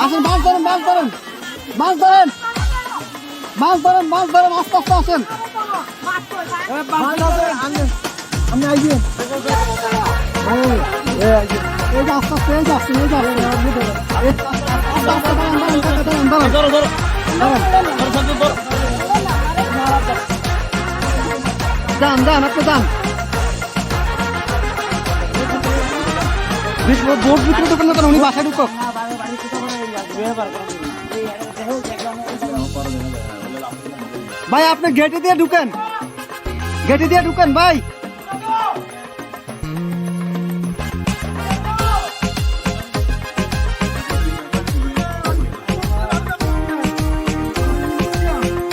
আসেন, মাছ ধরেন, মাছ ধরেন, মাছ ধরেন, মাছ ধরেন, মাছ ধরেন, আস্তে আস্তে আসেন। আমি আইছি, এই যে আস্তে আস্তে, এই যে আসছেন, এই যে আসছেন, আস্তে আস্তে দাঁড়ান, দাঁড়ান, দাঁড়ান, দাঁড়ান, যান যান, আপনি যান। বোট বিক্রি ঢুকেন না কেন? উনি বাসায় ঢুকক। ভাই আপনি গেটে দিয়ে ঢুকেন, গেটে দিয়ে ঢুকেন ভাই।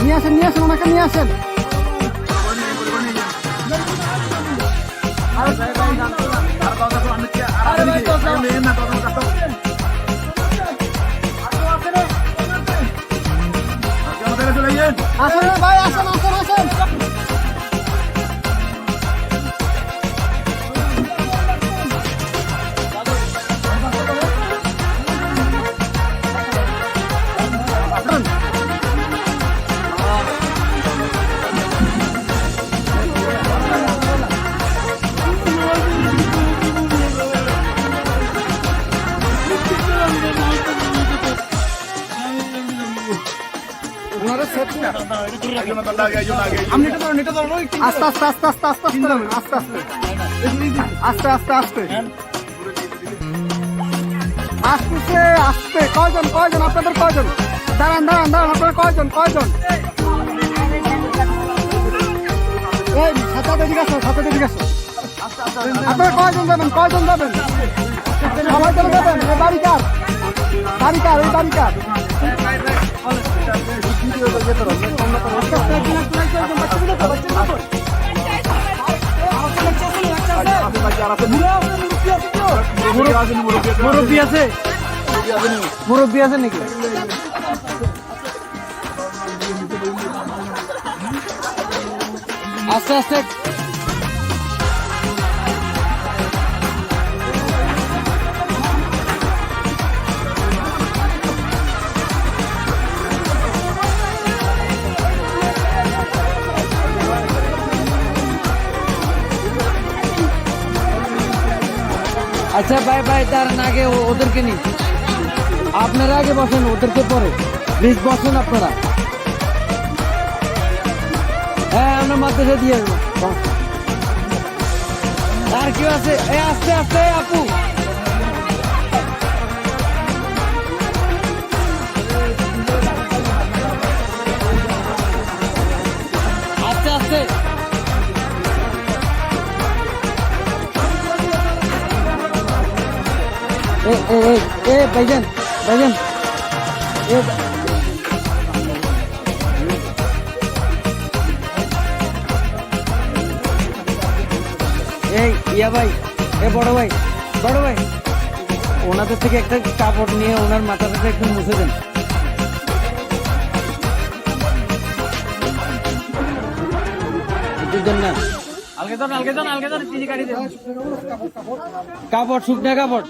নিয়ে আসেন, নিয়ে আসেন, ওনাকে নিয়ে আসেন। আসেন ভাই, আসেন, আসেন, আসেন। আস্তে আস্তে আস্তে আস্তে আস্তে আস্তে নামেন, আস্তে আস্তে আস্তে আস্তে আস্তে আসতেছে, আসতে। কয়জন, কয়জন আপনাদের, কয়জন? দাঁড়ান দাঁড়ান দাঁড়ান, আপনারা কয়জন, কয়জন? এই সাথে দিকে আসো, সাথে দিকে আসো। আপনারা কয়জন যাবেন, কয়জন যাবেন? সবাই চলে যাবেন। এই বাড়িকার, বাড়িকার, এই বাড়িকার। মুরব্বী আছে, মুরব্বী আছে নাকি? আস্তে আস্তে আচ্ছা ভাই ভাই, তার আগে ওদেরকে নিন, আপনারা আগে বসেন, ওদেরকে পরে প্লিজ বসেন আপনারা। হ্যাঁ আমরা মাদ্রাসা দিয়ে আসবো। আর কেউ আছে? আস্তে আস্তে আপু, আস্তে আস্তে। ভাইজান, ভাইজান, এই ইয়া ভাই, বড় ভাই, বড় ভাই, ওনাদের থেকে একটা কাপড় নিয়ে ওনার মাথাটা একটু মুছে দেন। না কাপড়, শুকনা কাপড়।